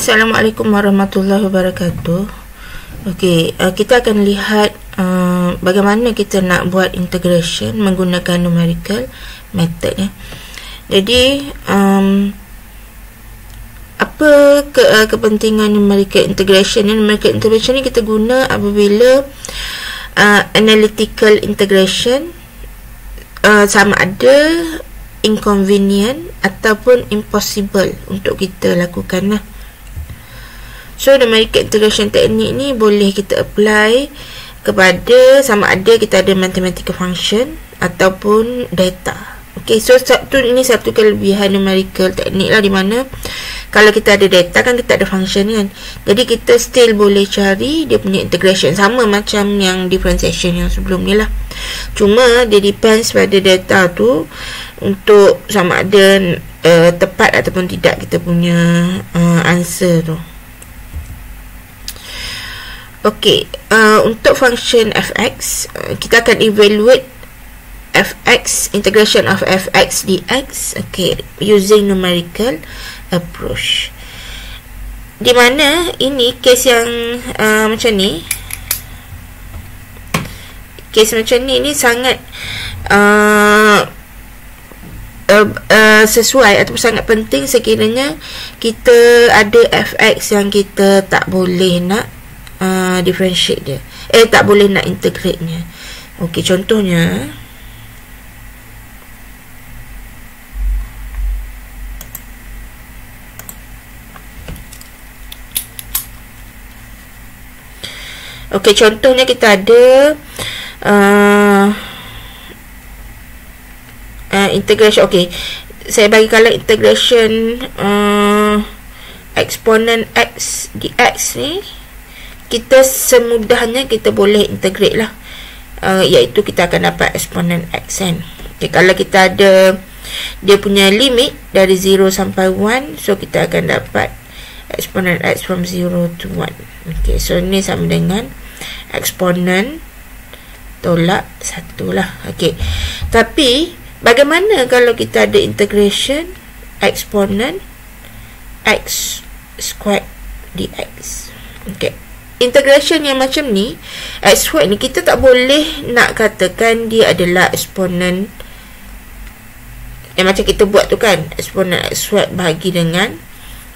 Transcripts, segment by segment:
Assalamualaikum warahmatullahi wabarakatuh. Okey, kita akan lihat bagaimana kita nak buat integration menggunakan numerical method ya. Jadi apa kepentingan numerical integration ni? Numerical integration ni kita guna apabila analytical integration sama ada inconvenient ataupun impossible untuk kita lakukan lah. So numerical integration teknik ni boleh kita apply kepada sama ada kita ada mathematical function ataupun data. Okay, so ini satu kelebihan numerical teknik lah, di mana kalau kita ada data kan kita ada function kan, jadi kita still boleh cari dia punya integration sama macam yang differentiation yang sebelum ni lah. Cuma dia depends pada data tu untuk sama ada tepat ataupun tidak kita punya answer tu. Okey, untuk function fx kita akan evaluate fx, integration of fx dx, okay, using numerical approach. Di mana ini case yang macam ni, case macam ni sangat sesuai ataupun sangat penting sekiranya kita ada fx yang kita tak boleh nak differentiate dia, tak boleh nak integrate nya. Okey, contohnya kita ada integration. Okey, saya bagi kalau integration eksponen x dx ni kita semudahnya kita boleh integrate lah, iaitu kita akan dapat eksponen x kan. Okay, kalau kita ada dia punya limit dari 0 sampai 1, so kita akan dapat eksponen x from 0 to 1. Okay, so ni sama dengan eksponen tolak 1 lah. Okay, tapi bagaimana kalau kita ada integration eksponen x squared dx? Okay, integration yang macam ni, x squared ni kita tak boleh nak katakan dia adalah eksponen yang macam kita buat tu kan, eksponen x squared bahagi dengan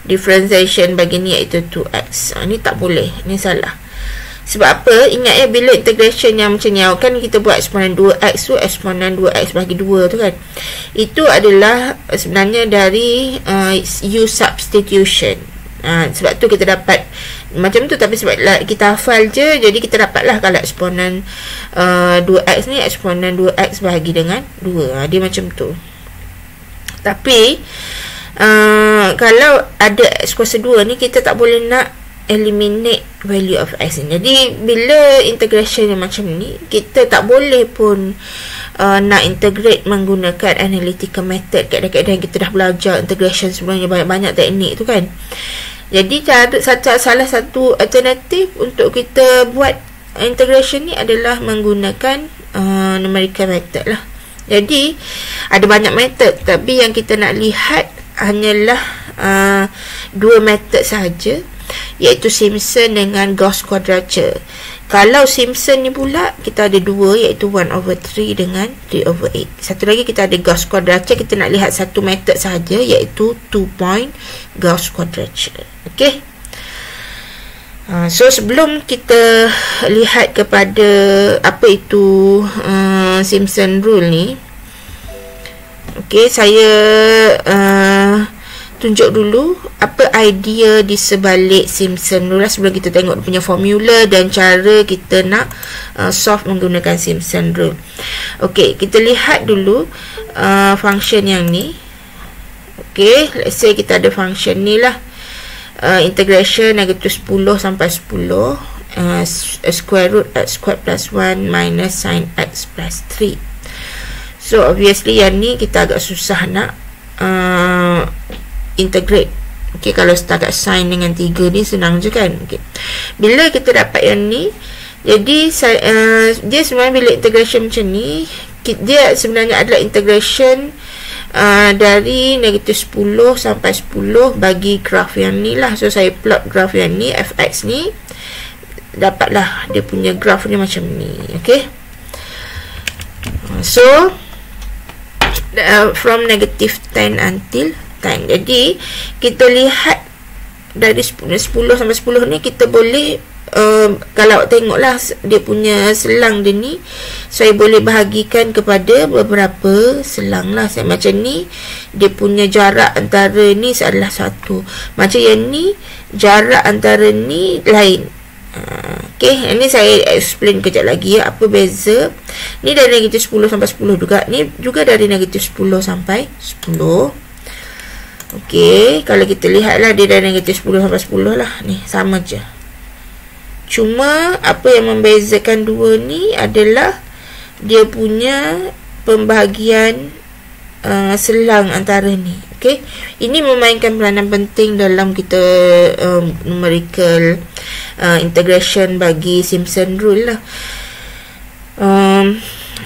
differentiation bagi ni iaitu 2x. Ni tak boleh, ni salah. Sebab apa? Ingat ya, bila integration yang macam ni kan kita buat eksponen 2x tu, eksponen 2x bahagi 2 tu kan, itu adalah sebenarnya dari u substitution. Sebab tu kita dapat macam tu, tapi sebab kita hafal je, jadi kita dapatlah kalau eksponen 2x ni eksponen 2x bahagi dengan 2. Dia macam tu. Tapi kalau ada x kuasa 2 ni kita tak boleh nak eliminate value of x ni. Jadi bila integration yang macam ni kita tak boleh pun nak integrate menggunakan analytical method. Kadang-kadang kita dah belajar integration sebenarnya banyak-banyak teknik tu kan. Jadi salah satu alternatif untuk kita buat integration ni adalah menggunakan numerical method lah. Jadi ada banyak method, tapi yang kita nak lihat hanyalah dua method sahaja, iaitu Simpson dengan Gauss quadrature. Kalau Simpson ni pula kita ada dua, iaitu 1/3 dengan 3/8. Satu lagi kita ada Gauss quadrature, kita nak lihat satu method sahaja, iaitu 2-point Gauss quadrature. Okey. So sebelum kita lihat kepada apa itu Simpson rule ni, okey, saya tunjuk dulu apa idea di sebalik Simpson rule lah, sebelum kita tengok punya formula dan cara kita nak solve menggunakan Simpson rule. Okey, kita lihat dulu function yang ni. Okey, let's say kita ada function ni lah, integration negatif 10 sampai 10 square root x squared plus 1 minus sin x plus 3. So obviously yang ni kita agak susah nak integrate. Okay, kalau setakat sin dengan 3 ni senang je kan. Okay, bila kita dapat yang ni, jadi dia sebenarnya bila integration macam ni, dia sebenarnya adalah integration dari negatif 10 sampai 10 bagi graf yang ni lah. So saya plot graf yang ni, fx ni, dapatlah dia punya graf ni macam ni. Okay, so from negative 10 until 10. Jadi kita lihat dari 10 sampai 10 ni kita boleh kalau tengoklah dia punya selang dia ni, saya boleh bahagikan kepada beberapa selang lah. Macam ni dia punya jarak antara ni adalah 1. Macam yang ni jarak antara ni lain. Okay, ini saya explain kejap lagi ya, apa beza. Ni dari negatif 10 sampai 10 juga. Ni juga dari negatif 10 sampai 10. Okay, kalau kita lihatlah dia dari negatif 10 sampai 10 lah. Ni sama je. Cuma apa yang membezakan dua ni adalah dia punya pembahagian selang antara ni. Okay, ini memainkan peranan penting dalam kita numerical integration bagi Simpson rule lah.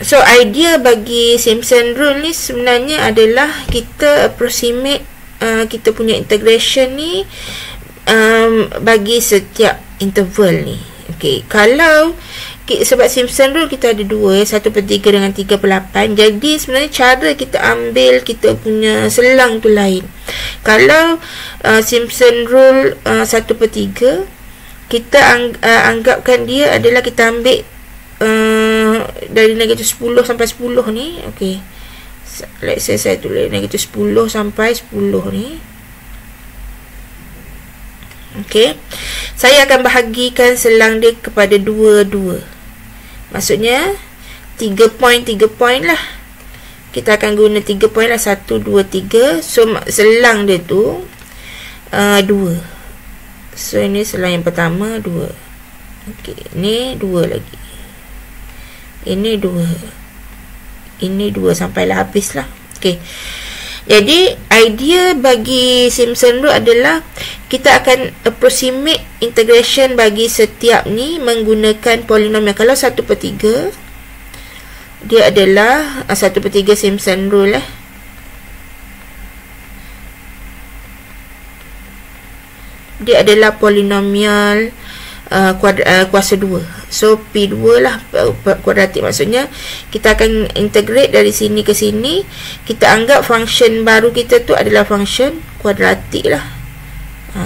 So idea bagi Simpson rule ni sebenarnya adalah kita approximate kita punya integration ni bagi setiap interval ni. Okay, kalau sebab Simpson rule kita ada dua, 1/3 dengan 3/8. Jadi sebenarnya cara kita ambil kita punya selang tu lain. Kalau Simpson rule 1/3, kita anggapkan dia adalah kita ambil dari negatif 10 sampai 10 ni. Okay, let's say saya tulis negatif 10 sampai 10 ni. Okay, saya akan bahagikan selang dia kepada 2. Maksudnya 3 point lah. Kita akan guna 3 point lah, 1, 2, 3. So selang dia tu 2. So ini selang yang pertama 2. Okay, ini 2 lagi. Ini 2. Ini 2 sampailah habis lah. Okay, jadi idea bagi Simpson rule adalah kita akan approximate integration bagi setiap ni menggunakan polinomial. Kalau 1/3 dia adalah 1/3 Simpson rule dia adalah polinomial kuasa 2. So P2 lah kuadratik. Maksudnya kita akan integrate dari sini ke sini. Kita anggap function baru kita tu adalah function kuadratik lah.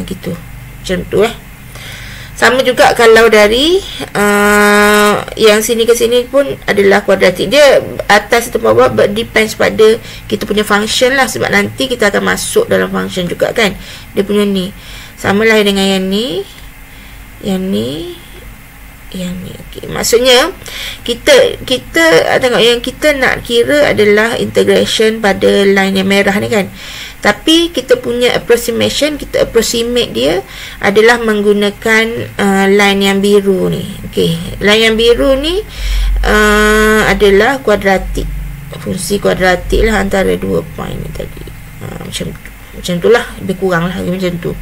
Gitu. Macam tu Sama juga kalau dari yang sini ke sini pun adalah kuadratik. Dia atas atau bawah depends pada kita punya function lah. Sebab nanti kita akan masuk dalam function juga kan. Dia punya ni samalah dengan yang ni, yang ni, yang ni. Okay. Maksudnya kita tengok yang kita nak kira adalah integration pada line yang merah ni kan. Tapi kita punya approximation, kita approximate dia adalah menggunakan line yang biru ni. Okay, line yang biru ni adalah kuadratik. Fungsi kuadratik lah antara 2 point ni tadi. Macam tu lah, lebih kurang lah macam tu.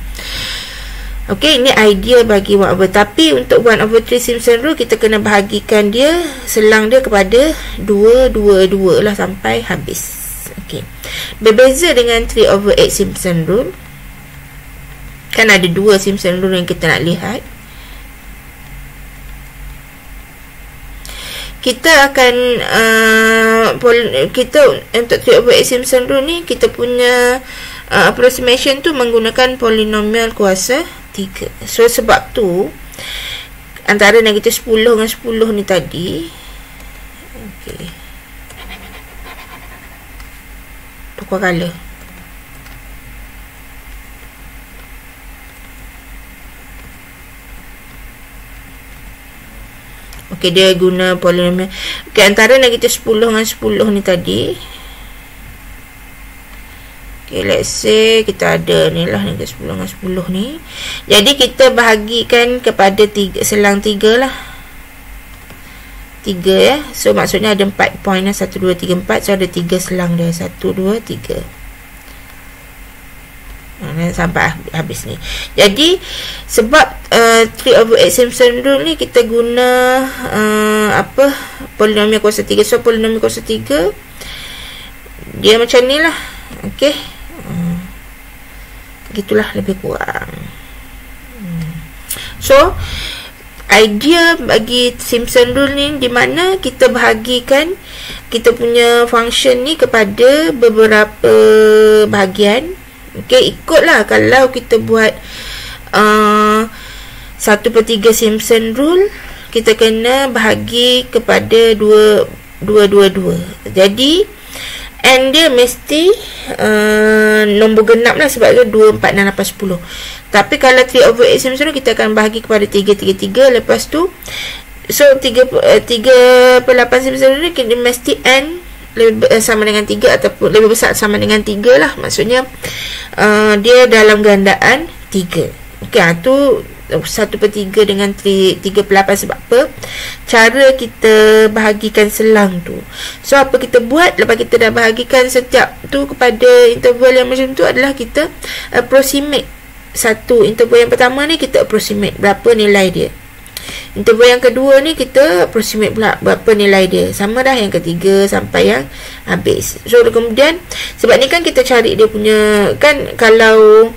Okay, ini idea bagi 1/3. Tapi untuk 1/3 Simpson rule kita kena bahagikan dia, selang dia kepada 2 lah sampai habis. Okay, berbeza dengan 3/8 Simpson rule. Kan ada 2 Simpson rule yang kita nak lihat. Kita akan kita untuk 3/8 Simpson rule ni kita punya approximation tu menggunakan polinomial kuasa 3. So sebab tu antara negatif 10 dengan 10 ni tadi, okey, tukar color. Okey, dia guna polinomial. Okey, antara negatif 10 dengan 10 ni tadi. Okay, let's say kita ada ni lah negatif 10 dengan 10 ni. Jadi kita bahagikan kepada selang 3 lah. 3 ya. So maksudnya ada 4 point lah. 1, 2, 3, 4. So ada 3 selang dia. 1, 2, 3. Sampai habis ni. Jadi sebab 3/8 Simpson rule ni kita guna polinomial kuasa 3. So polinomial kuasa 3 dia macam ni lah. Okey. Gitulah lebih kurang. So idea bagi Simpson rule ni di mana kita bahagikan kita punya function ni kepada beberapa bahagian. Okey, ikutlah kalau kita buat 1/3 Simpson rule, kita kena bahagi kepada 2. Jadi N dia mesti nombor genap lah, sebab tu 2, 4, 6, 8, 10. Tapi kalau 3/8 Simpson rule, kita akan bahagi kepada 3, 3, 3. Lepas tu, so 3/8 Simpson rule ni mesti N lebih sama dengan 3 ataupun lebih besar sama dengan 3 lah. Maksudnya dia dalam gandaan 3. Okey, tu 1/3 dengan 3/8. Sebab apa? Cara kita bahagikan selang tu. So apa kita buat lepas kita dah bahagikan setiap tu kepada interval yang macam tu adalah kita approximate. Satu interval yang pertama ni kita approximate berapa nilai dia. Interval yang kedua ni kita approximate pula berapa nilai dia. Sama dah yang ketiga sampai yang habis. So kemudian sebab ni kan kita cari dia punya, kan kalau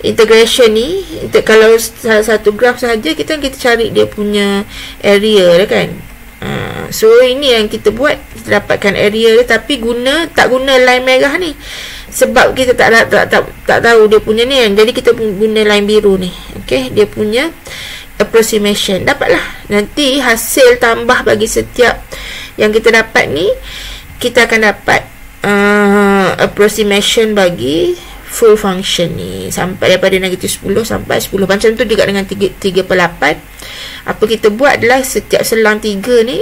integration ni, kalau satu graf sahaja kita cari dia punya area dah kan. So ini yang kita buat, kita dapatkan area dia, tapi tak guna line merah ni sebab kita tak tahu dia punya ni kan. Jadi kita guna line biru ni. Okey, dia punya approximation. Dapatlah nanti hasil tambah bagi setiap yang kita dapat ni, kita akan dapat approximation bagi full function ni sampai daripada -10 sampai 10. Macam tu juga dengan 3/8. Apa kita buat adalah setiap selang 3 ni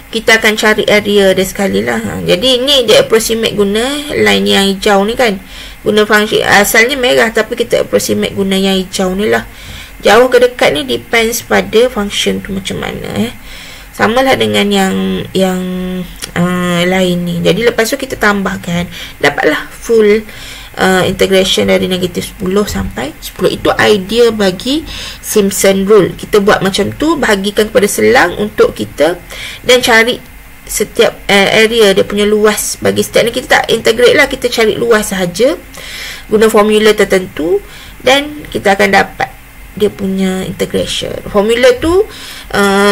kita akan cari area dia sekali lah. Jadi ni dia approximate guna line yang hijau ni kan, guna function asalnya merah tapi kita approximate guna yang hijau ni lah. Jauh ke dekat ni depends pada function tu macam mana. Samalah dengan yang lain ni. Jadi lepas tu kita tambahkan, dapatlah full integration dari -10 sampai 10. Itu idea bagi Simpson rule. Kita buat macam tu, bahagikan kepada selang untuk kita dan cari setiap area dia punya luas. Bagi setiap ni kita tak integrate lah, kita cari luas sahaja guna formula tertentu dan kita akan dapat dia punya integration. Formula tu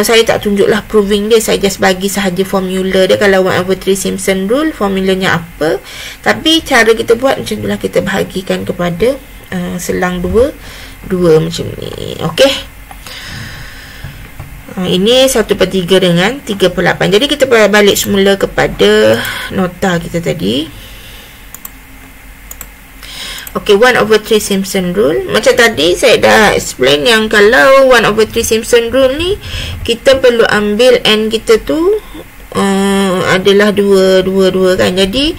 saya tak tunjuklah proving dia, saya just bagi sahaja formula dia. Kalau 1/3 Simpson rule formulanya apa, tapi cara kita buat macam itulah, kita bahagikan kepada selang 2 macam ni. Okey, ini 1/3 dengan 3/8. Jadi kita balik semula kepada nota kita tadi. Okey, 1/3 Simpson rule. Macam tadi saya dah explain yang kalau 1/3 Simpson rule ni, kita perlu ambil N kita tu adalah 2 kan. Jadi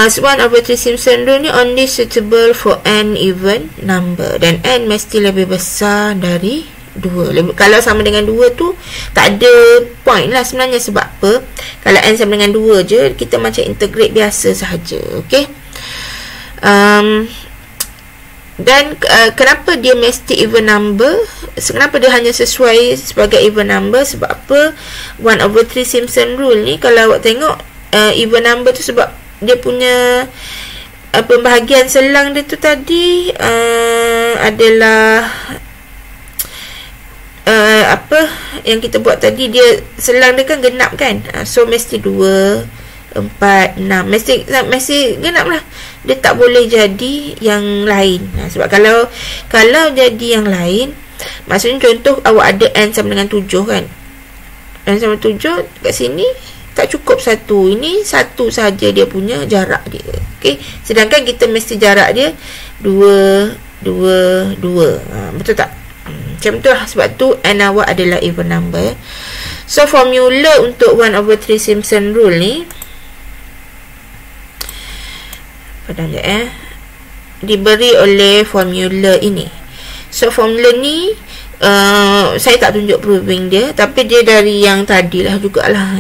1/3 Simpson rule ni only suitable for N even number, dan N mesti lebih besar dari 2. Kalau sama dengan 2 tu tak ada point lah sebenarnya. Sebab apa? Kalau N sama dengan 2 je, kita macam integrate biasa sahaja. Okey. Dan kenapa dia mesti even number? Kenapa dia hanya sesuai sebagai even number? Sebab apa? 1/3 Simpson rule ni, kalau awak tengok even number tu sebab dia punya pembahagian selang dia tu tadi adalah apa yang kita buat tadi, dia selang dia kan genap kan. So mesti 2, 4, 6 mesti genap lah. Dia tak boleh jadi yang lain. Sebab kalau jadi yang lain, maksudnya contoh awak ada N sama dengan 7 kan. N sama 7 kat sini tak cukup 1. Ini 1 sahaja dia punya jarak dia. Okey, sedangkan kita mesti jarak dia 2, 2, 2. Betul tak? Macam tu lah. Sebab tu N awak adalah even number. So formula untuk 1/3 Simpson rule ni, diberi oleh formula ini. So formula ni saya tak tunjuk proving dia, tapi dia dari yang tadilah jugalah.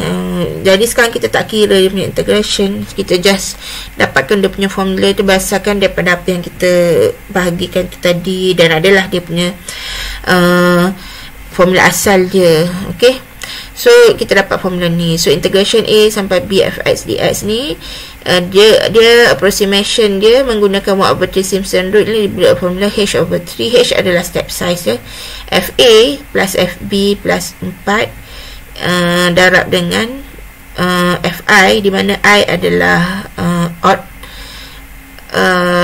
Jadi sekarang kita tak kira dia punya integration, kita just dapatkan dia punya formula itu berdasarkan daripada apa yang kita bahagikan tu tadi, dan adalah dia punya formula asal dia. Okey, so kita dapat formula ni. So integration A sampai B f(x) dx ni dia approximation dia menggunakan 1 over 3 Simpson rule ni diberi formula H over 3. H adalah step size ya. FA plus FB plus 4 darab dengan FI, di mana I adalah odd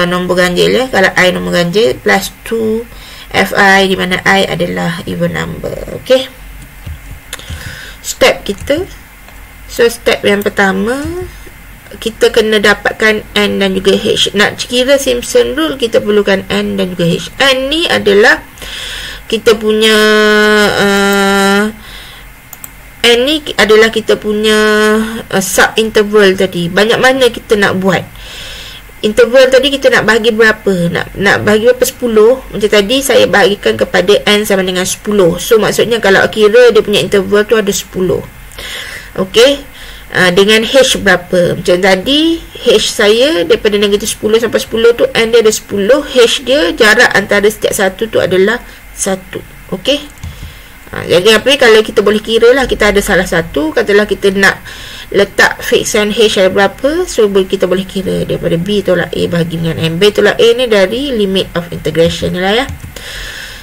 nombor ganjil ya. Kalau I nombor ganjil, plus 2 FI, di mana I adalah even number. Okey, step kita. So step yang pertama, kita kena dapatkan N dan juga H. Nak kira Simpson rule, kita perlukan N dan juga H. N ni adalah kita punya N ni adalah kita punya sub interval tadi. Banyak mana kita nak buat. Interval tadi kita nak bahagi berapa? Nak bahagi berapa? 10. Macam tadi saya bahagikan kepada N sama dengan 10. So maksudnya kalau kira dia punya interval tu ada 10. Okey. Dengan H berapa? Macam tadi H saya daripada negatif 10 sampai 10 tu, N dia ada 10. H dia jarak antara setiap satu tu adalah 1. Okey. Jadi apa ni, kalau kita boleh kira lah, kita ada salah satu, katalah kita nak letak fixan H ada berapa, so kita boleh kira daripada B tolak A bahagi dengan M. B tolak A ni dari limit of integration ni lah ya.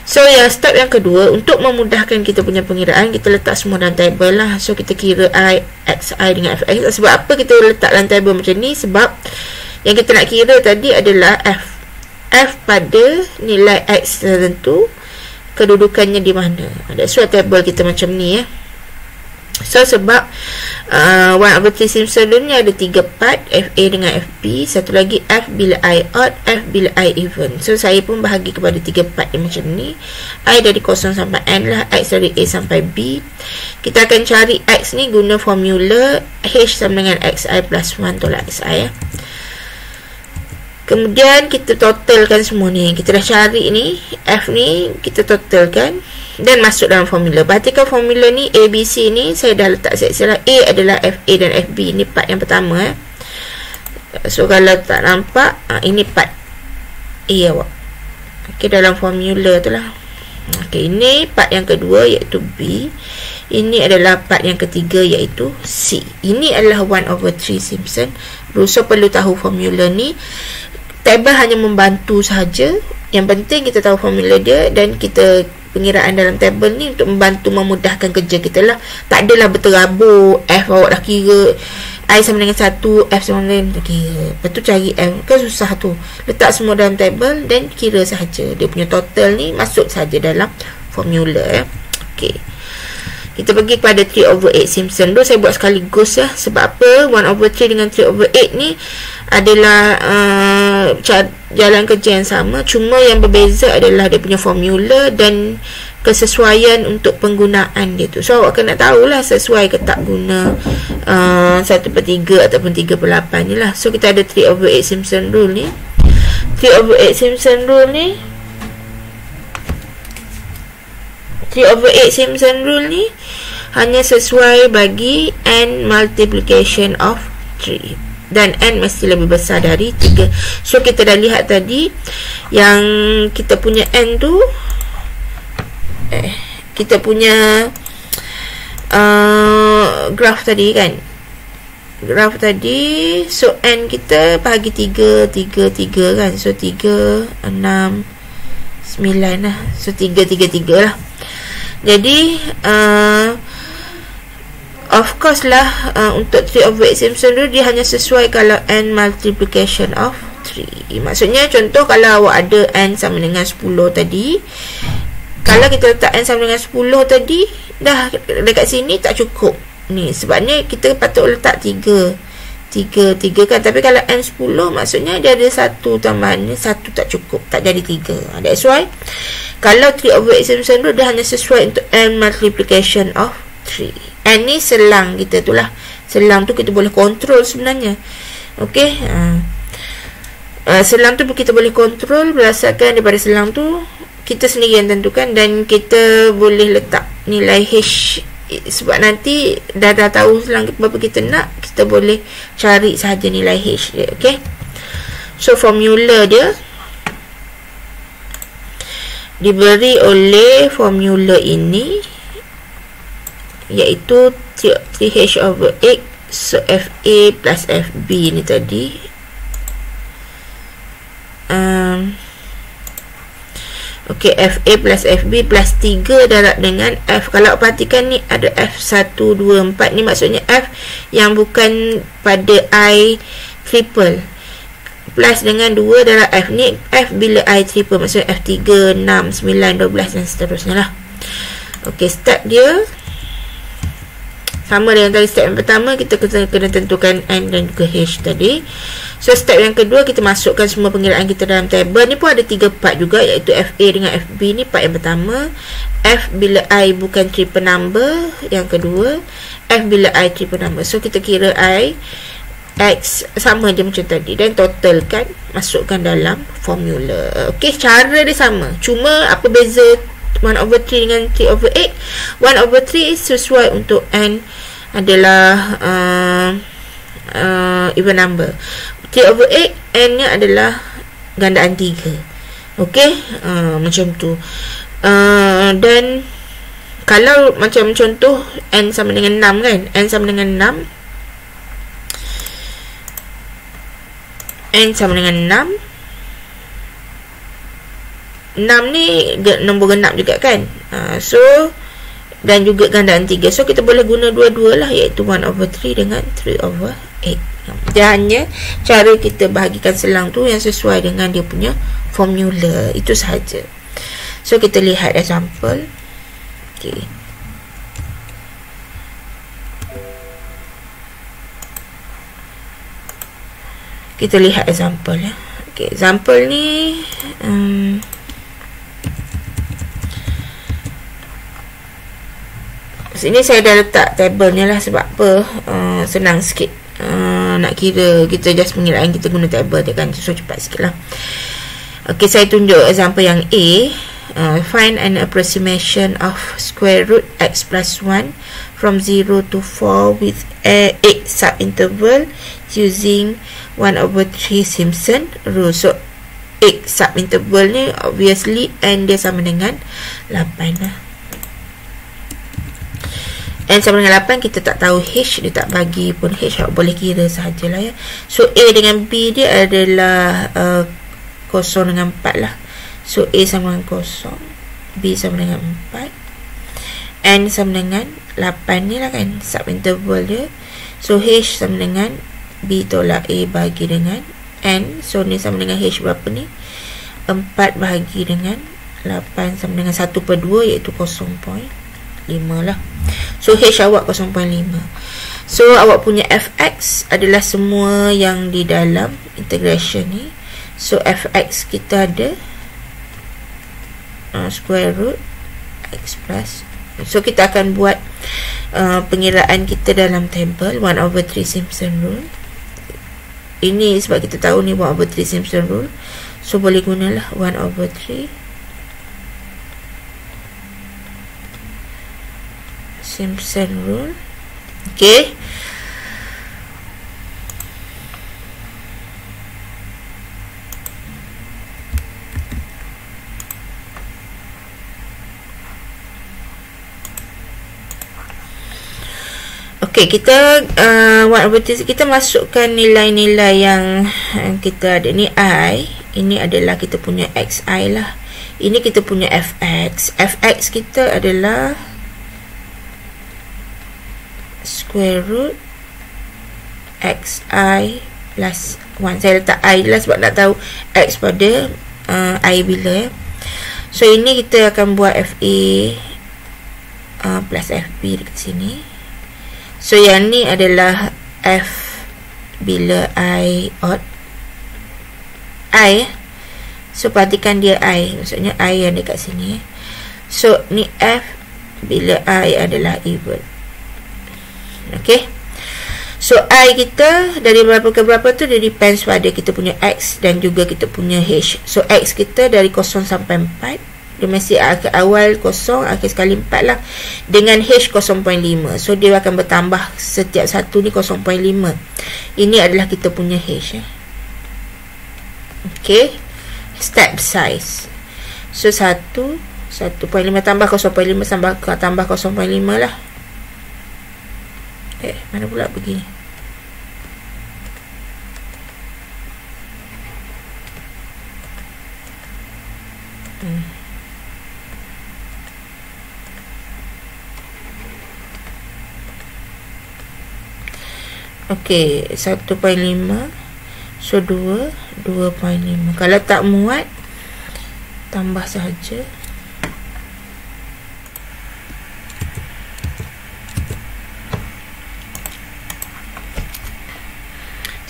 So yang step yang kedua, untuk memudahkan kita punya pengiraan, kita letak semua dalam table lah. So kita kira I, XI dengan FX. Sebab apa kita letak dalam table macam ni? Sebab yang kita nak kira tadi adalah F pada nilai X tertentu, kedudukannya di mana. That's why table kita macam ni ya. So sebab 1 over 3 Simpson rule ni ada 3 part, FA dengan FB. Satu lagi F bila I odd, F bila I even. So saya pun bahagi kepada 3 part yang macam ni. I dari 0 sampai N lah, X dari A sampai B. Kita akan cari X ni guna formula H sama dengan XI plus 1 tolak XI ya. Kemudian kita totalkan semua ni. Kita dah cari ni, F ni kita totalkan dan masuk dalam formula. Perhatikan formula ni, A, B, C ni saya dah letak siap-siap. A adalah FA dan FB. Ini part yang pertama So kalau tak nampak, ini part A awak. Okey, dalam formula tu lah. Okey, ini part yang kedua iaitu B. Ini adalah part yang ketiga iaitu C. Ini adalah 1 over 3 Simpson rule. So perlu tahu formula ni. Table hanya membantu sahaja. Yang penting kita tahu formula dia, dan kita pengiraan dalam table ni untuk membantu memudahkan kerja kita lah. Tak adalah berterabur. F awak dah kira I sama dengan 1, F sama dengan dah kira. Lepas tu cari M, kan susah tu. Letak semua dalam table dan kira sahaja. Dia punya total ni masuk sahaja dalam formula ya. Okey, kita pergi kepada 3 over 8 Simpson rule. Saya buat sekaligus ya. Sebab apa? 1 over 3 dengan 3 over 8 ni adalah jalan kerja yang sama. Cuma yang berbeza adalah dia punya formula dan kesesuaian untuk penggunaan dia tu. So awak kena tahulah sesuai ke tak guna 1/3 ataupun 3/8 ni lah. So kita ada 3 over 8 Simpson rule ni. 3 over 8 Simpson rule ni, 3 over 8 Simpson rule ni hanya sesuai bagi N multiplication of 3. Dan N mesti lebih besar dari 3. So kita dah lihat tadi yang kita punya N tu, kita punya graf tadi kan, graf tadi. So N kita bahagi 3 kan. So 3, 6, 9 lah. So 3 lah. Jadi of course lah, untuk 3 over 8 Simpson rule dia hanya sesuai kalau N multiplication of 3. Maksudnya contoh kalau awak ada N sama dengan 10 tadi, kalau kita letak N sama dengan 10 tadi, dah dekat sini tak cukup ni. Sebabnya kita patut letak 3 kan. Tapi kalau N 10 maksudnya dia ada 1 tambahannya, 1 tak cukup, tak jadi 3. That's why kalau 3 over 8 Simpson rule dia hanya sesuai untuk N multiplication of 3. N ni selang kita tu lah. Selang tu kita boleh kontrol sebenarnya. Okey, selang tu kita boleh kontrol berdasarkan daripada selang tu kita sendiri yang tentukan, dan kita boleh letak nilai H. Sebab nanti dah tahu selang berapa kita nak, kita boleh cari sahaja nilai H dia. Okey, so formula dia diberi oleh formula ini, iaitu 3H over 8 So FA plus FB ni tadi okey, FA plus FB plus 3 darab dengan F. Kalau perhatikan ni ada F1, 2, 4 ni maksudnya F yang bukan pada I triple plus dengan 2 darab F ni F bila I triple, maksudnya F3, 6, 9, 12 dan seterusnya lah. okey, step dia sama dengan tadi. Step yang pertama kita kena tentukan N dan juga H tadi. So step yang kedua kita masukkan semua pengiraan kita dalam table. Ni pun ada 3 part juga, iaitu FA dengan FB ni part yang pertama, F bila I bukan triple number yang kedua, F bila I triple number. So kita kira I X sama je macam tadi dan totalkan, masukkan dalam formula. Okey, cara dia sama, cuma apa beza 1/3 dengan 3/8? 1/3 sesuai untuk N adalah even number. 3/8 N nya adalah gandaan 3. okey, macam tu. Dan kalau macam contoh N sama dengan 6 kan, N sama dengan 6, N sama dengan 6. 6 ni nombor genap juga kan. So dan juga gandaan 3. So kita boleh guna dua-dua lah, iaitu 1/3 dengan 3/8. Dia hanya cara kita bahagikan selang tu yang sesuai dengan dia punya formula. Itu sahaja. So kita lihat example. okey, kita lihat example ya. okey, example ni sini saya dah letak table ni lah. Sebab apa? Senang sikit nak kira. Kita just pengiraan kita guna table dia kan, so cepat sikit lah. ok, saya tunjuk example yang A. Find an approximation of square root x plus 1 from 0 to 4 with 8 subinterval using 1/3 Simpson rule. So 8 subinterval ni obviously N dia sama dengan 8 lah. N sama dengan 8, kita tak tahu H, dia tak bagi pun H, boleh kira sahajalah ya. So A dengan B dia adalah 0 dengan 4 lah. So A sama dengan 0, B sama dengan 4, N sama dengan 8 ni lah kan, subinterval dia. So H sama dengan B tolak A bagi dengan N. So ni sama dengan H berapa ni? 4 bahagi dengan 8 sama dengan 1/2, iaitu 0.5 lah. So H awak 0.5. So awak punya Fx adalah semua yang di dalam integration ni. So Fx kita ada square root x plus. So kita akan buat pengiraan kita dalam table 1/3 Simpson rule. Ini sebab kita tahu ni 1/3 Simpson rule. So boleh gunalah 1/3 Simpson rule. okey, okey, kita 1/3 kita masukkan nilai-nilai yang kita ada ni. I ini adalah kita punya xi lah, ini kita punya fx. Fx kita adalah square root xi plus 1. Saya letak I lah sebab nak tahu x pada I bila. So ini kita akan buat FA plus FB dekat sini. So yang ni adalah F bila I odd I. So perhatikan dia I, maksudnya I yang dekat sini. So ni F bila I adalah even. okey, so I kita dari berapa ke berapa tu dia depends pada kita punya X dan juga kita punya H. So X kita dari 0 sampai 4, dia mesti akhir awal 0, akhir sekali 4 lah, dengan H 0.5. So dia akan bertambah setiap satu ni 0.5. Ini adalah kita punya H okey, step size. So 1.5 tambah 0.5 tambah 0.5 lah. Mana pula begini? Okey, 1.5. So 2.5. Kalau tak muat, tambah saja.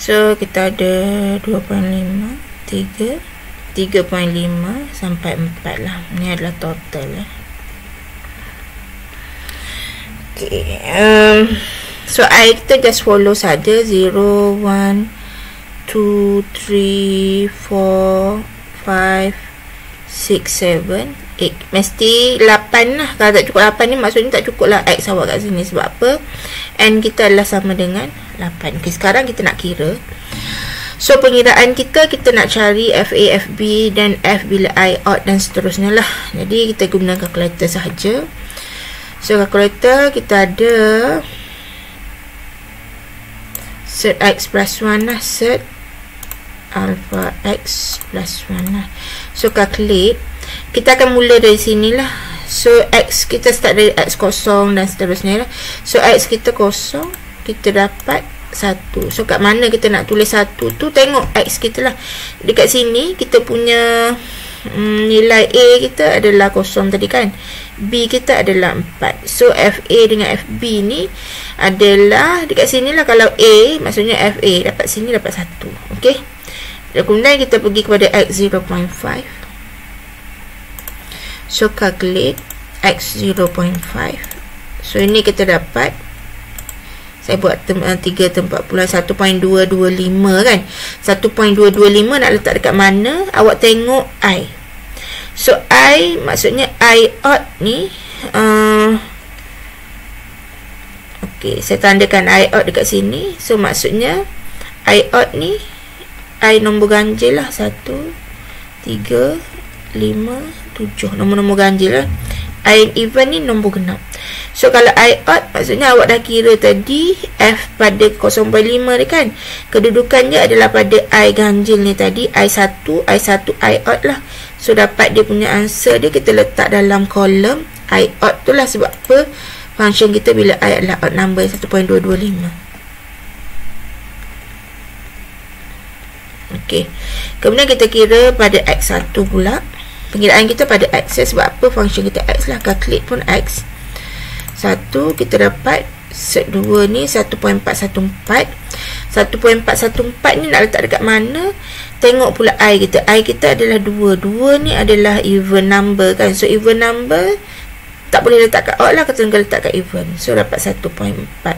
So kita ada 2.5, 3.5 sampai 4 lah. Ni adalah total. Okay. So I kita just follow saja 0, 1, 2, 3, 4, 5, 6, 7, 8. Mesti 8 lah. Kalau tak cukup 8 ni maksudnya tak cukup lah X awak kat sini. Sebab apa? N kita adalah sama dengan 8. Okay, sekarang kita nak kira. So pengiraan kita nak cari FA, FB dan F bila I odd dan seterusnya lah. Jadi kita guna kalkulator sahaja. So kalkulator kita ada set X plus 1 lah. Set alpha X plus 1 lah. So calculate. Kita akan mula dari sini lah. So X kita start dari X kosong dan seterusnya lah. So X kita kosong, kita dapat 1. So kat mana kita nak tulis 1 tu, tengok X kita lah. Dekat sini kita punya nilai A kita adalah kosong tadi kan. B kita adalah 4. So FA dengan FB ni adalah dekat sini lah. Kalau A maksudnya FA, dapat sini dapat 1. Okey. Kemudian kita pergi kepada X 0.5. So calculate X 0.5. So ini kita dapat, saya buat 3 tempat pula 1.225 kan. 1.225 nak letak dekat mana? Awak tengok I. So I maksudnya I odd ni okey, saya tandakan I odd dekat sini. So maksudnya I odd ni I nombor ganjil lah. 1, 3, 5, 7. Nombor-nombor ganjil lah. I even ni nombor genap. So kalau I odd maksudnya awak dah kira tadi F pada 0.5 dia kan. Kedudukannya adalah pada I ganjil ni tadi, I1, I odd lah. So dapat dia punya answer dia, kita letak dalam kolom I odd tu lah. Sebab apa? Function kita bila I adalah odd number 1.225. Okey. Kemudian kita kira pada X1 pula. Pengiraan kita pada X. Sebab apa? Function kita X lah. Calculate pun X. 1 kita dapat. Set 2 ni 1.414. 1.414 ni nak letak dekat mana? Tengok pula I kita. I kita adalah 2. 2 ni adalah even number kan. So even number tak boleh letak kat odd lah. Kita letak kat even. So dapat 1.414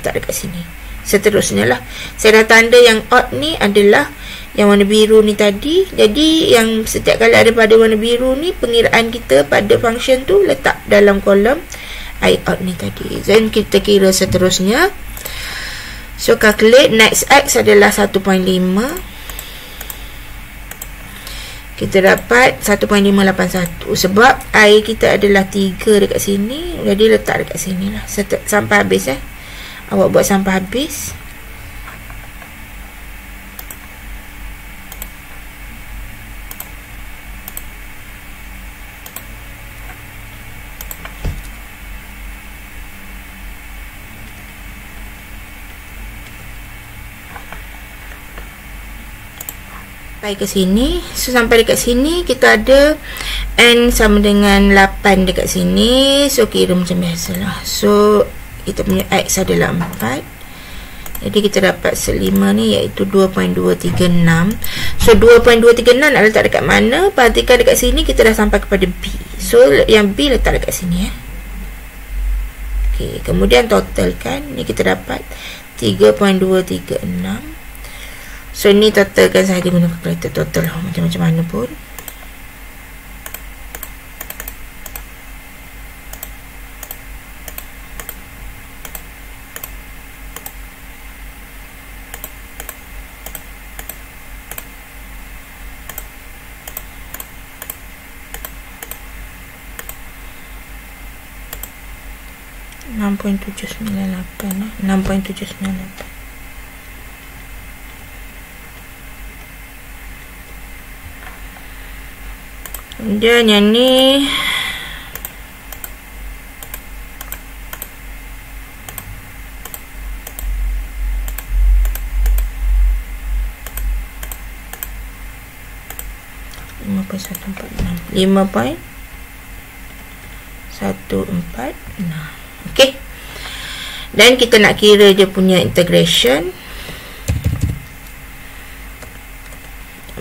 letak dekat sini. Seterusnya lah. Saya dah tanda yang odd ni adalah yang warna biru ni tadi. Jadi yang setiap kali ada pada warna biru ni, pengiraan kita pada function tu letak dalam kolom I odd ni tadi. Dan kita kira seterusnya. So calculate next X adalah 1.5. Kita dapat 1.581. Sebab I kita adalah 3 dekat sini, jadi letak dekat sini lah sampai habis. Awak buat sampai habis. Sampai ke sini. So sampai dekat sini kita ada N sama dengan 8 dekat sini. So kira macam biasalah. So kita punya X adalah 4. Jadi kita dapat selima ni iaitu 2.236. So 2.236 nak letak dekat mana? Perhatikan dekat sini kita dah sampai kepada B. So yang B letak dekat sini Okey, kemudian totalkan. Ni kita dapat 3.236. So ni totalkan sahaja guna kalkulator total macam-macam mana pun. $6.798 $6.798. Dan yang ni 5.146. 5.146. Okey. Dan kita nak kira dia punya integration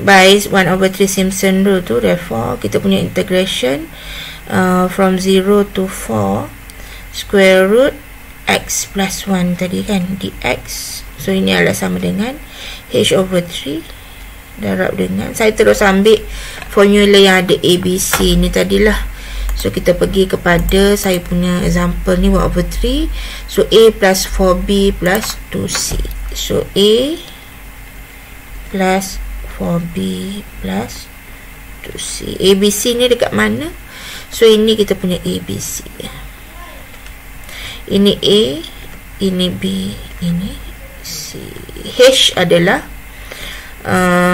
by 1/3 Simpson rule tu. Therefore kita punya integration from 0 to 4 square root x plus 1 tadi kan, dx. So ini adalah sama dengan h/3 darab dengan, saya terus ambil formula yang ada ABC ni tadilah. So kita pergi kepada saya punya example ni 1/3. So A plus 4B plus 2C. So A plus 4B plus 2C. ABC ni dekat mana? So ini kita punya ABC. Ini A, ini B, ini C. H adalah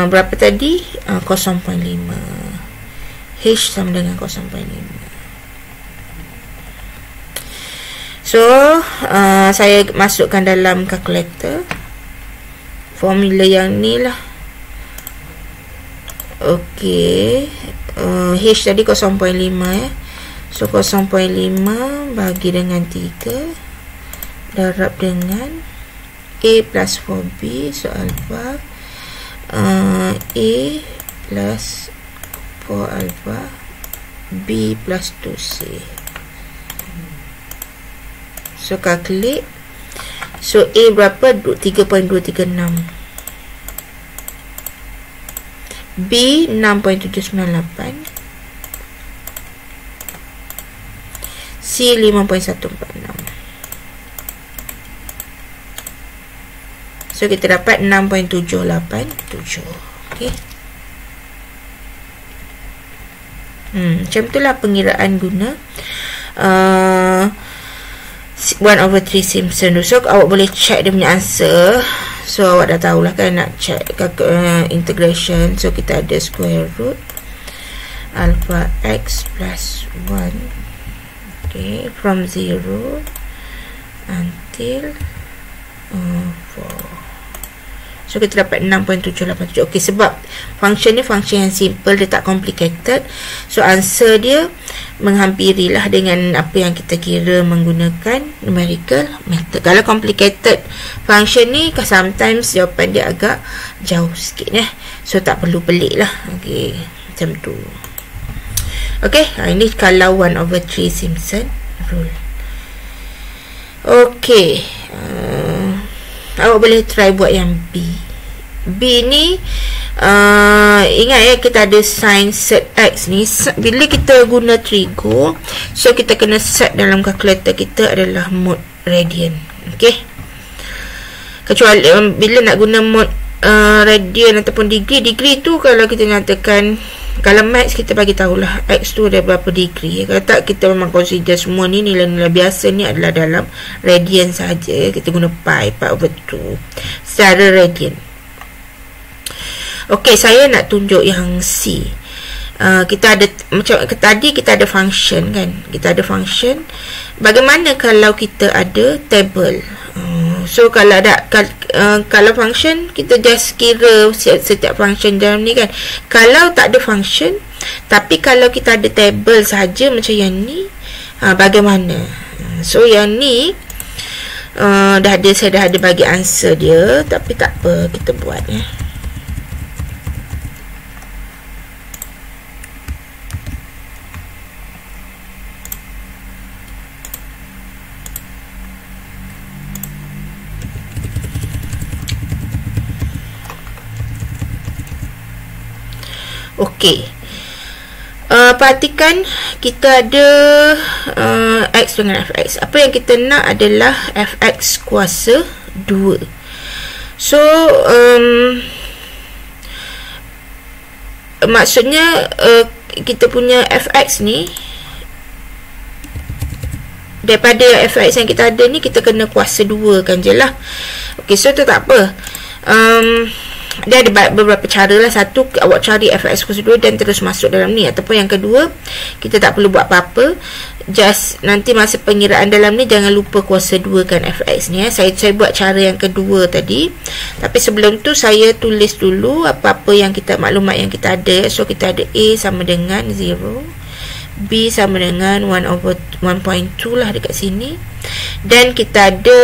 berapa tadi? 0.5. H sama dengan 0.5. So saya masukkan dalam kalkulator formula yang ni lah. Okey, H tadi 0.5 ya. So 0.5 bagi dengan 3 darab dengan A plus 4B. So alpha A plus 4 alpha B plus 2C. So calculate. So A berapa? 3.236. B 6.798. C 5.146. So kita dapat 6.787. Okey. Macam itulah pengiraan guna 1/3 Simpson. So awak boleh check dia punya answer. So awak dah tahulah kan nak check integration. So kita ada square root alpha x plus 1. Okay, from 0 until 4. So kita dapat 6.787. Okey, sebab function ni function yang simple, dia tak complicated. So answer dia menghampirilah dengan apa yang kita kira menggunakan numerical method. Kalau complicated function ni sometimes jawapan dia agak jauh sikit So tak perlu pelik lah. Okey, macam tu. Okey, ini kalau 1/3 Simpson rule. Okey, awak boleh try buat yang B. B ni ingat ya, kita ada sin set X ni. Bila kita guna trigo, so kita kena set dalam kalkulator kita adalah mode radian. Okey, kecuali bila nak guna mode radian ataupun degree tu, kalau kita nyatakan, kalau max kita bagi tahulah X tu ada berapa degree. Kalau tak, kita memang consider semua ni nilai-nilai biasa ni adalah dalam radian saja. Kita guna pi 4/2 secara radian. Okey, saya nak tunjuk yang C. Kita ada macam tadi, kita ada function kan. Kita ada function. Bagaimana kalau kita ada table? So kalau ada kalau function, kita just kira setiap function dalam ni kan. Kalau tak ada function, tapi kalau kita ada table saja macam yang ni, bagaimana? So yang ni saya dah ada bagi answer dia, tapi tak apa, kita buat ya. Okey, perhatikan kita ada X dengan Fx. Apa yang kita nak adalah Fx kuasa 2. So maksudnya kita punya Fx ni, daripada Fx yang kita ada ni, kita kena kuasa 2 kan je lah. Okey, so tu tak apa. Dia ada beberapa cara lah. Satu, awak cari Fx kuasa 2 dan terus masuk dalam ni. Ataupun yang kedua, kita tak perlu buat apa-apa. just nanti masa pengiraan dalam ni jangan lupa kuasa 2 kan fx ni. Saya buat cara yang kedua tadi. Tapi sebelum tu saya tulis dulu apa-apa yang maklumat yang kita ada. So kita ada A sama dengan 0, B sama dengan 1/1.2 lah dekat sini. Dan kita ada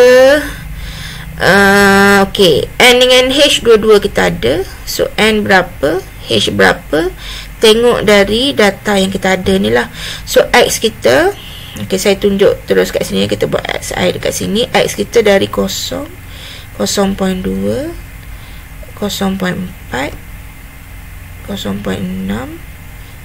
okay, N dengan H dua-dua kita ada. So N berapa, H berapa, tengok dari data yang kita ada ni lah. So X kita, okay, saya tunjuk terus kat sini. Kita buat XI dekat sini. X kita dari 0, 0.2, 0.4, 0.6,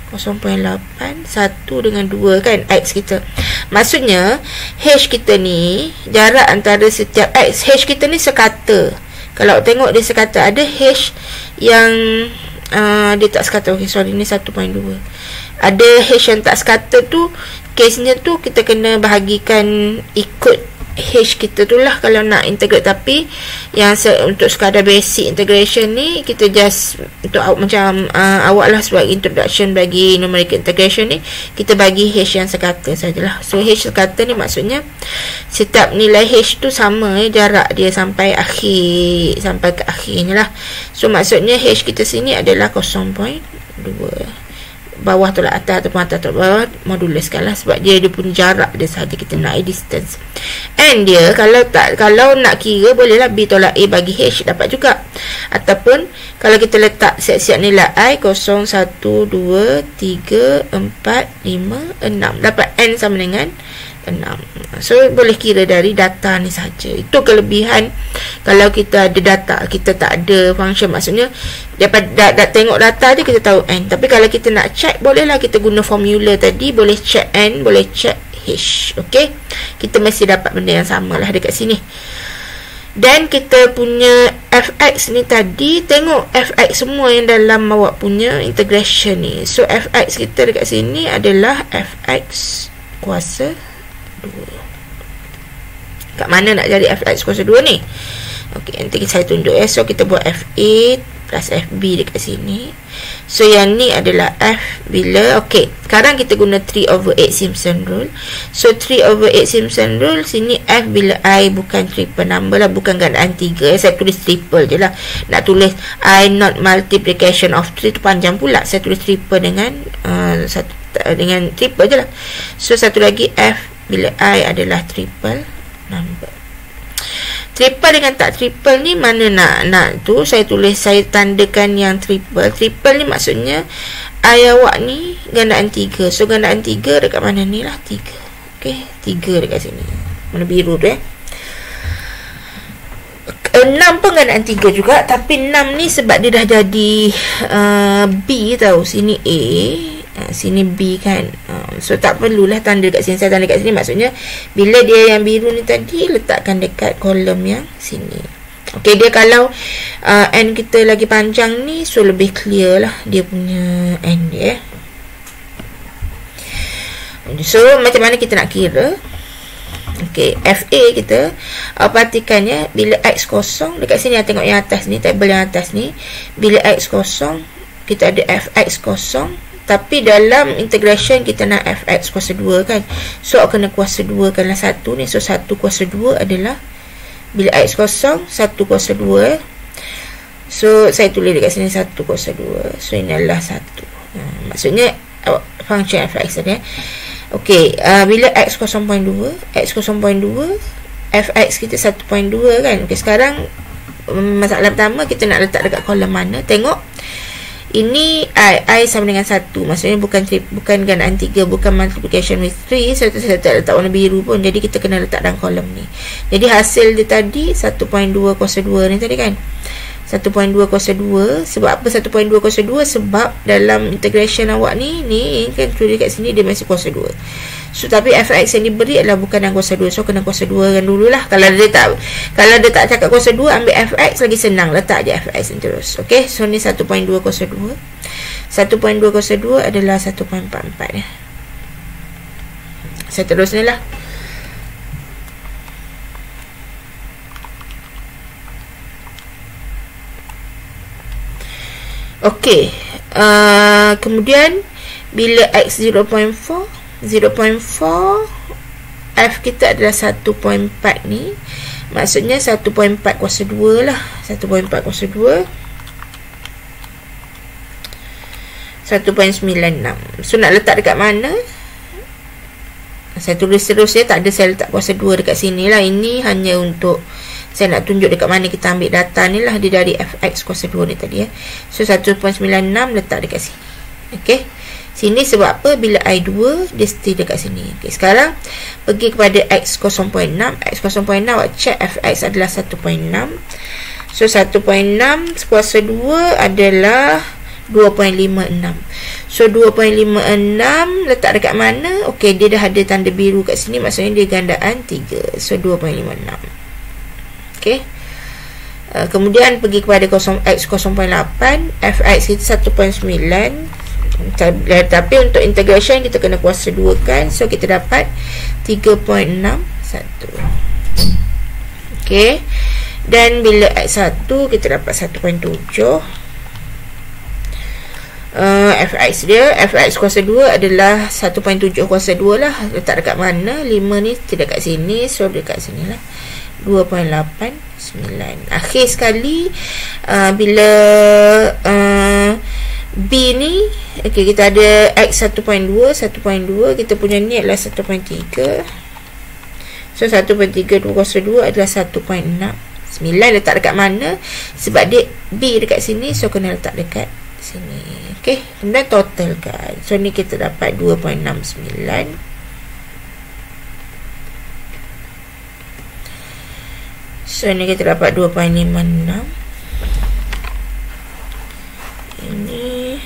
0.8, 1 dengan 2 kan X kita. Maksudnya H kita ni, jarak antara setiap X, H kita ni sekata. Kalau tengok dia sekata, ada H yang dia tak sekata. Okay, sorry, ni 1.2. Ada H yang tak sekata tu, case-nya tu kita kena bahagikan ikut H kita tu lah kalau nak integrate. Tapi yang untuk sekadar basic integration ni, kita just untuk macam awak lah sebagai introduction bagi numerical integration ni, kita bagi H yang sekata sajalah. So H sekata ni maksudnya setiap nilai H tu sama jarak dia sampai ke akhir ni lah. So maksudnya H kita sini adalah 0.2. Bawah tolak atas ataupun atas tolak bawah moduluskan lah, sebab dia punya jarak dia sahaja kita nak distance. And dia kalau nak kira bolehlah B tolak A bagi H dapat juga. Ataupun kalau kita letak siap-siap nilai I 0, 1, 2, 3, 4, 5, 6 dapat N sama dengan 6. So boleh kira dari data ni saja. Itu kelebihan kalau kita ada data, kita tak ada function. Maksudnya daripada tengok data dia kita tahu N. Tapi kalau kita nak check, bolehlah kita guna formula tadi. Boleh check N, boleh check H. Okay, kita mesti dapat benda yang sama lah dekat sini. Dan kita punya fx ni tadi, tengok fx semua yang dalam awak punya integration ni. So fx kita dekat sini adalah fx kuasa 2. Kat mana nak cari fx kuasa 2 ni? Okey, nanti saya tunjuk ya. So kita buat fa plus fb dekat sini. So yang ni adalah f bila, okey, sekarang kita guna 3/8 Simpson rule. So 3/8 Simpson rule, sini f bila I bukan triple number lah, bukan gandaan 3. Saya tulis triple je lah. Nak tulis I not multiplication of 3 tu panjang pula. Saya tulis triple dengan dengan triple je lah. So satu lagi, f bila I adalah triple number. Triple dengan tak triple ni mana nak tu saya tulis, saya tandakan yang triple. Triple ni maksudnya I awak ni gandaan 3. So gandaan 3 dekat mana ni lah, 3. Okey, 3 dekat sini. Mana biru tu 6 pun gandaan 3 juga. Tapi 6 ni sebab dia dah jadi B tau. Sini A, sini B kan. So tak perlulah tanda kat sini. Saya tanda kat sini maksudnya bila dia yang biru ni tadi, letakkan dekat kolom yang sini. Okey, dia kalau N kita lagi panjang ni, so lebih clear lah dia punya N dia. So macam mana kita nak kira? Okey, FA kita perhatikannya, bila X kosong dekat sini, tengok yang atas ni, tabel yang atas ni, bila X kosong kita ada Fx kosong. Tapi dalam integration kita nak fx kuasa 2 kan. So kena kuasa 2 kanlah 1 ni. So 1 kuasa 2 adalah bila x kosong 1 kuasa 2. So saya tulis dekat sini 1 kuasa 2. So ini adalah 1. Maksudnya function fx tadi. Okey, bila x 0.2, x 0.2, fx kita 1.2 kan. Okey, sekarang masalah pertama kita nak letak dekat kolom mana. Tengok ini I sama dengan 1. Maksudnya bukan gandaan 3, bukan multiplication with 3. Saya tak letak warna biru pun. Jadi kita kena letak dalam kolom ni. Jadi hasil dia tadi 1.2 kuasa 2 ni tadi kan. 1.2 kuasa 2. Sebab apa 1.2 kuasa 2? Sebab dalam integration awak ni kan tulis kat sini dia masih kuasa 2. So tapi fx yang diberi adalah bukan yang kuasa 2. So kena kuasa 2 kan dululah. Kalau dia tak cakap kuasa 2, ambil fx lagi senang, letak je fx ni terus. Okey, so ni 1.2 kuasa 2. 1.2 kuasa 2 adalah 1.44 ya. Saya terus ni lah. Okey, kemudian bila x 0.4, 0.4, F kita adalah 1.4 ni. Maksudnya 1.4 kuasa 2 lah. 1.4 kuasa 2 1.96. So nak letak dekat mana? Saya tulis terus ya, tak ada saya letak kuasa 2 dekat sini lah. Ini hanya untuk saya nak tunjuk dekat mana kita ambil data ni lah. Dia dari fx kuasa 2 ni tadi ya. So 1.96 letak dekat sini. Okey. Sini sebab apa? Bila I2 dia stay dekat sini. Okey, sekarang pergi kepada x 0.6. X 0.6 awak check fx adalah 1.6. So 1.6 kuasa 2 adalah 2.56. So 2.56 letak dekat mana? Okey, dia dah ada tanda biru kat sini, maksudnya dia gandaan 3. So 2.56. Okey. Kemudian pergi kepada x 0.8, fx kita 1.9. Tapi untuk integration kita kena kuasa 2 kan. So kita dapat 3.61. Okey. Dan bila x1 kita dapat 1.7. fx dia, fx kuasa 2 adalah 1.7 kuasa 2 lah. Letak dekat mana? 5 ni tidak kat sini. So dekat sini lah, 2.89. Akhir sekali bila B ni, okay, kita ada x 1.2, kita punya ni adalah 1.3. So 1.3 kuasa 2 adalah 1.6. 9 letak dekat mana? Sebab dia B dekat sini, so kena letak dekat sini. Okey, kemudian total kan. So ni kita dapat 2.69. So ni kita dapat 2.56. Ini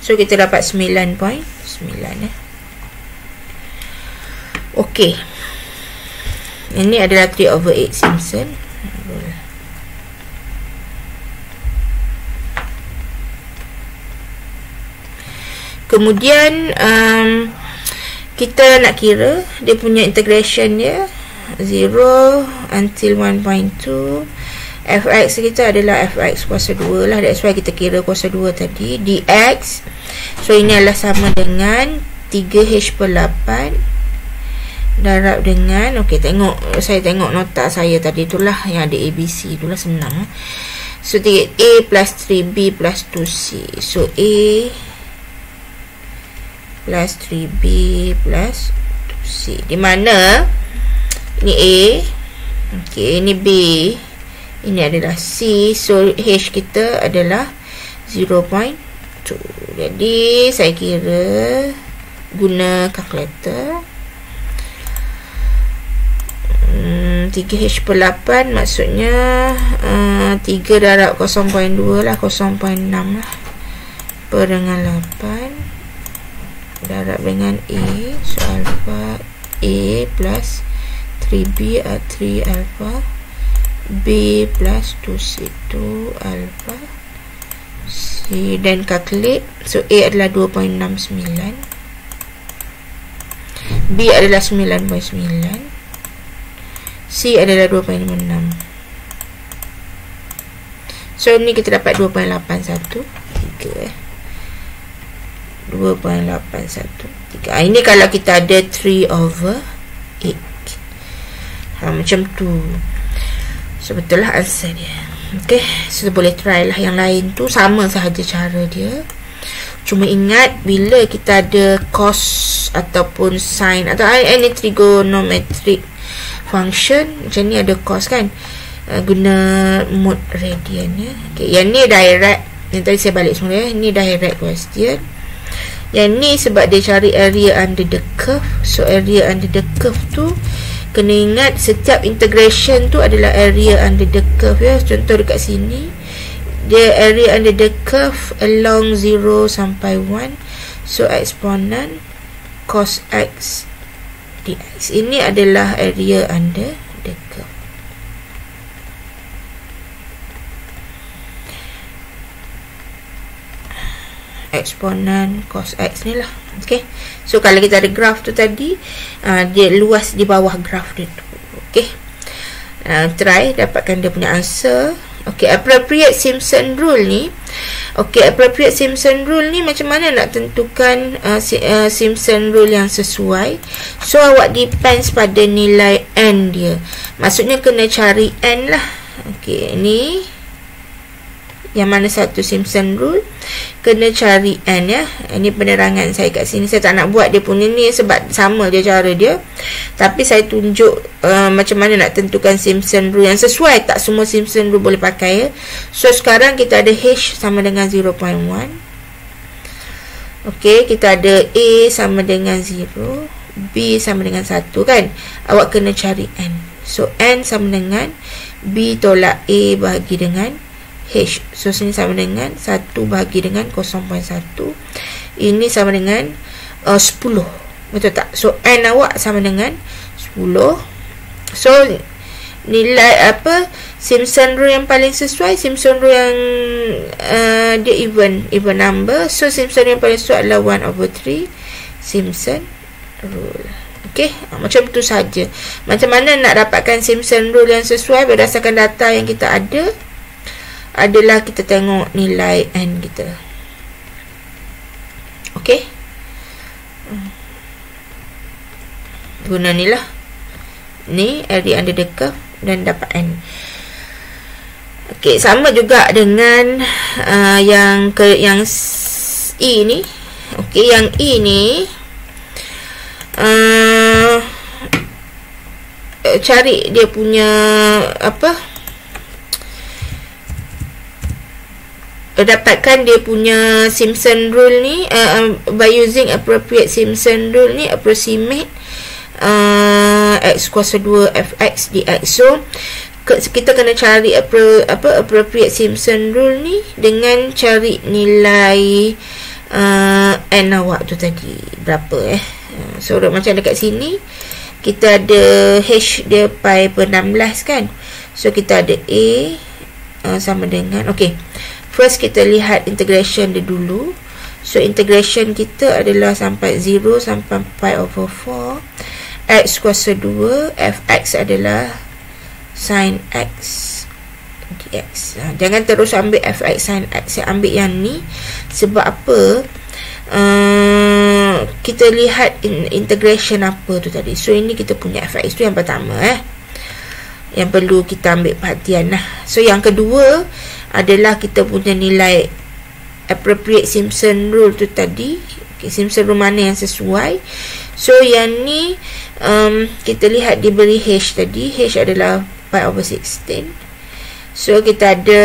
so kita dapat 9.9 ya. Okey. Ini adalah 3/8 Simpson. Kemudian kita nak kira dia punya integration dia 0 until 1.2. fx kita adalah fx kuasa 2 lah. That's why kita kira kuasa 2 tadi. dx, so ini adalah sama dengan 3h/8 darab dengan, okey, saya tengok nota saya tadi itulah yang ada ABC, itulah senang. So 3a plus 3b plus 2c. So a plus 3b plus 2c, di mana ini a, okey, ini b, ini adalah c. So h kita adalah 0.2. Jadi saya kira guna kalkulator. 3h/8 maksudnya 3 darab 0.2 lah, 0.6 lah, per dengan 8 darab dengan a. So alpha a plus 3b 3 alpha, b plus 2c 2 alpha, c, dan calculate. So a adalah 2.69, b adalah 9.9, C adalah 2.56. So ni kita dapat 2.813. 2.813. Ini kalau kita ada 3/8. Macam tu. So betul lah answer dia. Okay, so boleh try lah. Yang lain tu sama sahaja cara dia. Cuma ingat bila kita ada cos ataupun sin atau any trigonometric function macam ni, ada cos kan, guna mode radian ya. Okay, yang ni direct, yang tadi saya balik semula ya. Ni direct question. Yang ni sebab dia cari area under the curve. So area under the curve tu kena ingat setiap integration tu adalah area under the curve ya. Contoh dekat sini dia area under the curve along 0 sampai 1. So exponent cos x dx ini adalah area under the curve. Exponent cos x ni lah. Okay, so kalau kita ada graf tu tadi, dia luas di bawah graf dia tu. Okay, Try dapatkan dia punya answer. Okey, appropriate Simpson rule ni. Okey, appropriate Simpson rule ni macam mana nak tentukan Simpson rule yang sesuai? So awak depends pada nilai n dia. Maksudnya kena cari n lah. Okey, ni yang mana satu Simpson rule, kena cari n ya. Ini penerangan saya kat sini. Saya tak nak buat dia punya ni sebab sama je cara dia. Tapi saya tunjuk macam mana nak tentukan Simpson rule yang sesuai. Tak semua Simpson rule boleh pakai ya. So sekarang kita ada H sama dengan 0.1. Okey, kita ada A sama dengan 0, B sama dengan 1 kan. Awak kena cari n. So n sama dengan B tolak A bahagi dengan H. So sini sama dengan 1 bahagi dengan 0.1. Ini sama dengan 10. Betul tak? So n awak sama dengan 10. So nilai apa Simpson rule yang paling sesuai, Simpson rule yang dia even number. So Simpson yang paling sesuai adalah 1/3 Simpson rule. Okey, macam tu saja. Macam mana nak dapatkan Simpson rule yang sesuai berdasarkan data yang kita ada? Adalah kita tengok nilai n kita. Okey, guna ni lah, ni area under the curve dan dapat n. Okey, sama juga dengan yang E ni. Okey, yang E ni cari dia punya apa, dapatkan dia punya Simpson rule ni by using appropriate Simpson rule ni, approximate x kuasa 2 fx dx. So kita kena cari appropriate Simpson rule ni dengan cari nilai n awak tu tadi berapa so macam dekat sini kita ada h dia pi per 16 kan. So kita ada a sama dengan, okey, first kita lihat integration dia dulu. So integration kita adalah sampai 0 sampai pi over 4 x kuasa 2 fx adalah sin x dx. Jangan terus ambil fx sin x, saya ambil yang ni sebab apa, kita lihat integration apa tu tadi. So ini kita punya fx tu yang pertama yang perlu kita ambil perhatian lah. So yang kedua adalah kita punya nilai appropriate Simpson rule tu tadi. Okay, Simpson rule mana yang sesuai. So yang ni kita lihat diberi h tadi. H adalah pi over 16. So kita ada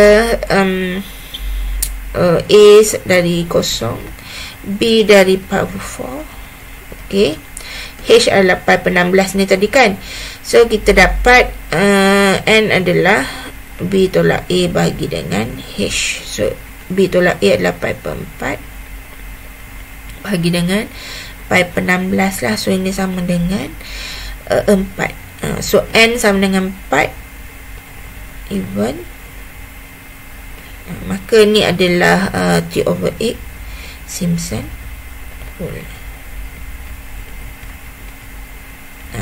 a dari 0, b dari pi over 4. Okay, h adalah pi per 16 ni tadi kan. So kita dapat n adalah b tolak a bagi dengan h. So b tolak a adalah pi per 4 bagi dengan pi per 16 lah. So ini sama dengan 4. So n sama dengan 4 even. Maka ni adalah 3/8 Simpson rule.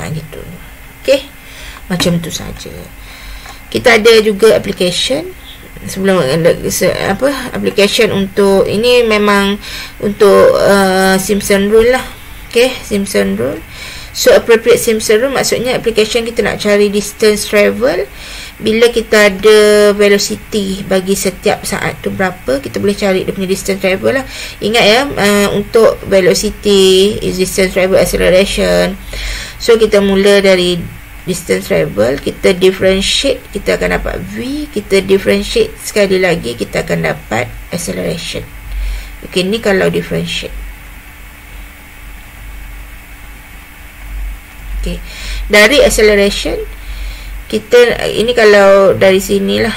Gitu. Okey, macam tu saja. Kita ada juga application. Sebelum application untuk ini memang untuk Simpson rule lah. Okey, Simpson rule. So appropriate Simpson rule maksudnya application kita nak cari distance travel. Bila kita ada velocity bagi setiap saat tu berapa, kita boleh cari dia punya distance travel lah. Ingat ya, untuk velocity is distance travel acceleration. So kita mula dari distance travel, kita differentiate, kita akan dapat v. Kita differentiate sekali lagi, kita akan dapat acceleration. Okay, ni kalau differentiate. Okay, dari acceleration kita, ini kalau dari sinilah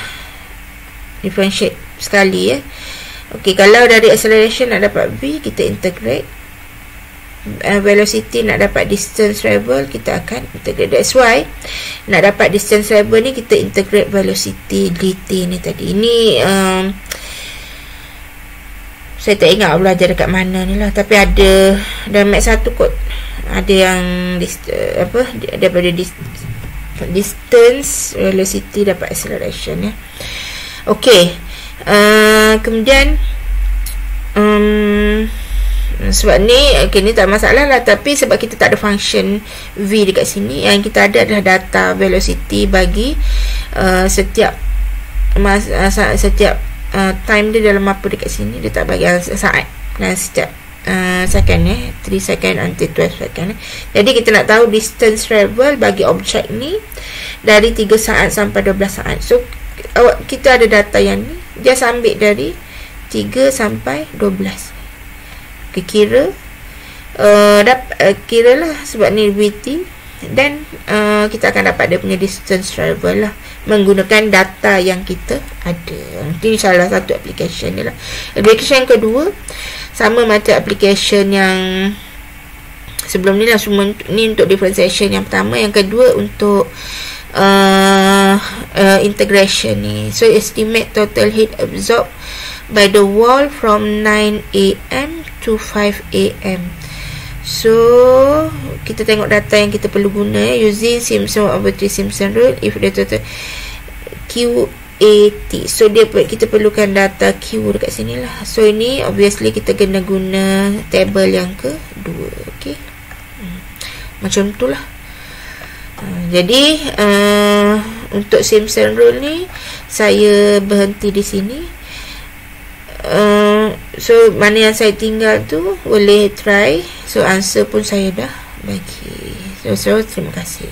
differentiate sekali ya. Okay, kalau dari acceleration nak dapat v, kita integrate. Velocity nak dapat distance travel, kita akan integrate. That's why nak dapat distance travel ni kita integrate velocity dt ni tadi. Ini saya tak ingat belajar dekat mana ni lah, tapi ada dalam mat 1 kot. Ada yang daripada distance, velocity, dapat acceleration ya. Okey. Kemudian sebab ni ni tak masalah lah, tapi sebab kita tak ada function v dekat sini, yang kita ada adalah data velocity bagi setiap time dia dalam apa dekat sini. Dia tak bagi saat dan setiap second 3 second until 12 second. Jadi kita nak tahu distance travel bagi objek ni dari 3 saat sampai 12 saat. So kita ada data yang ni, just ambil dari 3 sampai 12. Kira kira lah, sebab ni VT, dan kita akan dapat dia punya distance travel lah menggunakan data yang kita ada. Ini salah satu application ni lah. Application yang kedua sama macam application yang sebelum ni lah, semua ni untuk differentiation yang pertama. Yang kedua untuk integration ni. So estimate total heat absorbed by the wall from 9 AM to 5 AM. So kita tengok data yang kita perlu guna using Simpson rule. If the total QAT, so kita perlukan data Q dekat sini lah. So ini obviously kita kena guna table yang kedua. Okay, macam tu lah. Jadi untuk Simpson rule ni saya berhenti di sini. So mana yang saya tinggal tu boleh try. So answer pun saya dah bagi. So terima kasih.